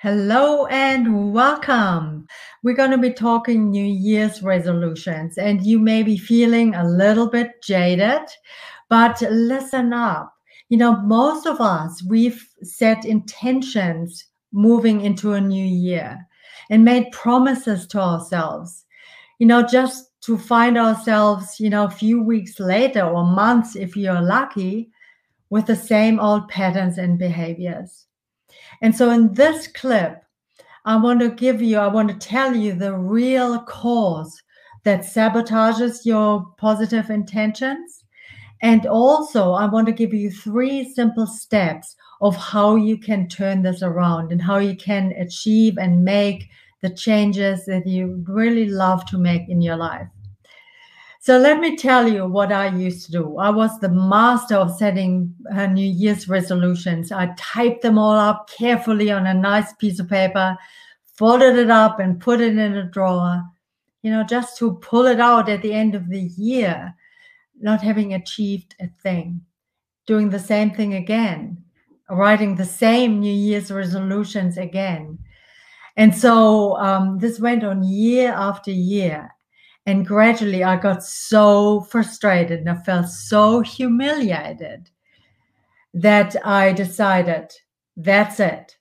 Hello and welcome. We're going to be talking New Year's resolutions, and you may be feeling a little bit jaded, but listen up. Most of us, we've set intentions moving into a new year and made promises to ourselves, just to find ourselves, a few weeks later or months, if you're lucky, with the same old patterns and behaviors. And so in this clip, I want to tell you the real cause that sabotages your positive intentions. And also, I want to give you 3 simple steps of how you can turn this around and how you can achieve and make the changes that you really love to make in your life. So let me tell you what I used to do. I was the master of setting New Year's resolutions. I typed them all up carefully on a nice piece of paper, folded it up and put it in a drawer, just to pull it out at the end of the year, not having achieved a thing. Doing the same thing again, writing the same New Year's resolutions again. And so this went on year after year. And gradually I got so frustrated and I felt so humiliated that I decided, that's it.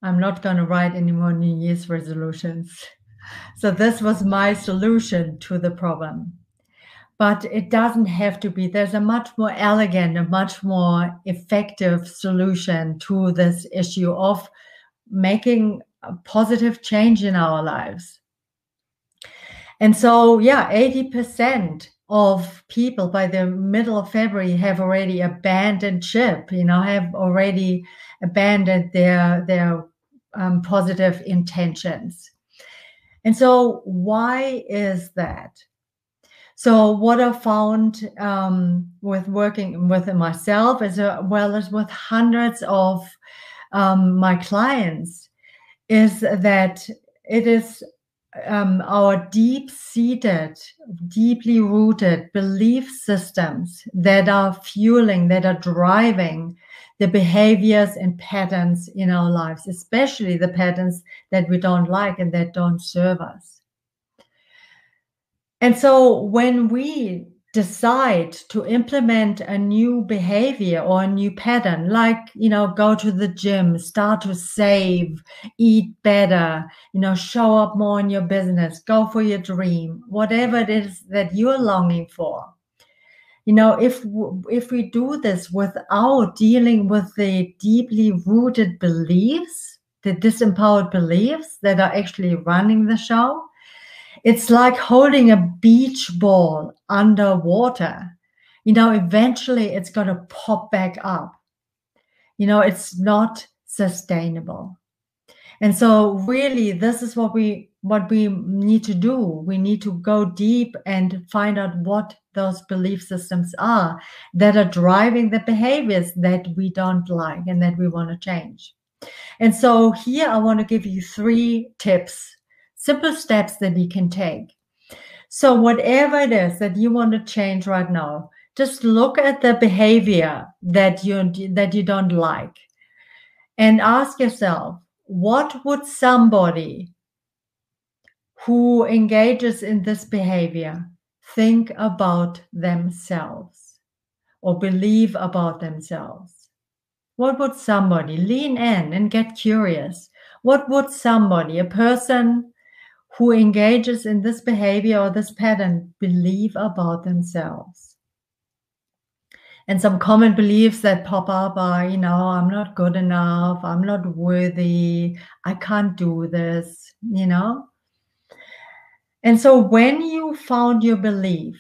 I'm not going to write any more New Year's resolutions. So this was my solution to the problem. But it doesn't have to be. There's a much more elegant, a much more effective solution to this issue of making a positive change in our lives. And so, 80% of people by the middle of February have already abandoned ship, have already abandoned their positive intentions. And so why is that? So what I found with working with myself as well as with hundreds of my clients is that it is our deep-seated, deeply rooted belief systems that are fueling, that are driving the behaviors and patterns in our lives, especially the patterns that we don't like and that don't serve us. And so when we decide to implement a new behavior or a new pattern, like, go to the gym, start to save, eat better, show up more in your business, go for your dream, whatever it is that you're longing for. If we do this without dealing with the deeply rooted beliefs, the disempowered beliefs that are actually running the show, it's like holding a beach ball underwater. Eventually it's going to pop back up. It's not sustainable. And so really, this is what we need to do. We need to go deep and find out what those belief systems are that are driving the behaviors that we don't like and that we want to change. And so here I want to give you 3 tips, simple steps that we can take. So whatever it is that you want to change right now, just look at the behavior that you don't like and ask yourself, what would somebody who engages in this behavior think about themselves or believe about themselves? What would somebody, lean in and get curious, what would somebody, a person who engages in this behavior or this pattern, believe about themselves? And some common beliefs that pop up are, I'm not good enough, I'm not worthy, I can't do this, And so when you found your belief,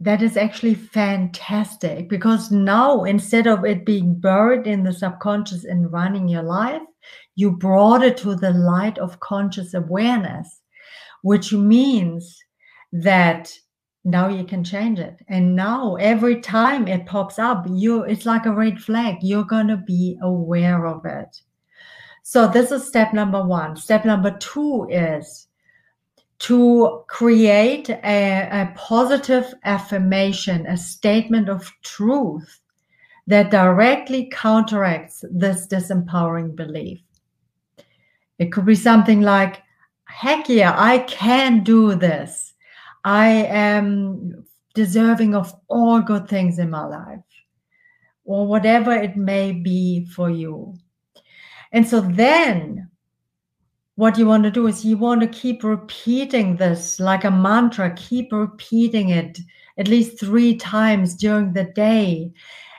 that is actually fantastic, because now instead of it being buried in the subconscious and running your life, you brought it to the light of conscious awareness, which means that now you can change it. And now every time it pops up, it's like a red flag. You're going to be aware of it. So this is step number 1. Step number 2 is to create a positive affirmation, a statement of truth that directly counteracts this disempowering belief. It could be something like, heck yeah, I can do this. I am deserving of all good things in my life, or whatever it may be for you. And so then what you want to do is you want to keep repeating this like a mantra, keep repeating it at least 3 times during the day,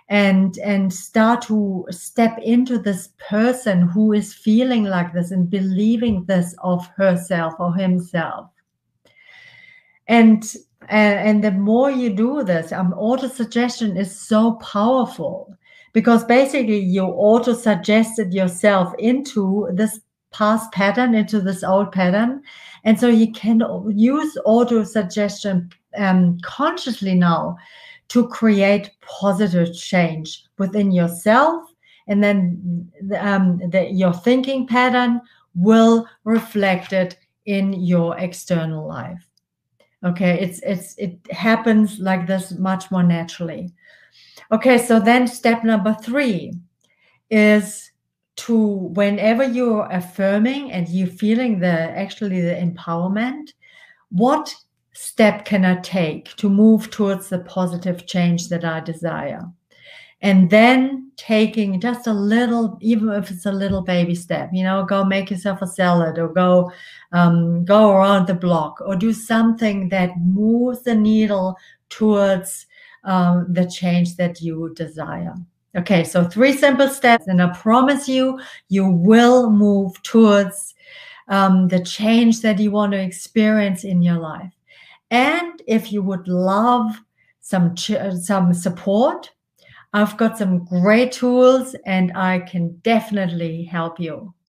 and start to step into this person who is feeling like this and believing this of herself or himself. And the more you do this, auto-suggestion is so powerful, because basically you auto-suggested yourself into this past pattern, into this old pattern. And so you can use auto-suggestion consciously now to create positive change within yourself. And then your thinking pattern will reflect it in your external life. Okay, it happens like this much more naturally. Okay, so then step number 3 is to, whenever you're affirming and you're feeling the empowerment, what step can I take to move towards the positive change that I desire? And then taking just a little, even if it's a little baby step, go make yourself a salad, or go around the block, or do something that moves the needle towards the change that you desire. Okay, so 3 simple steps, and I promise you, you will move towards the change that you want to experience in your life. And if you would love some support, I've got some great tools and I can definitely help you.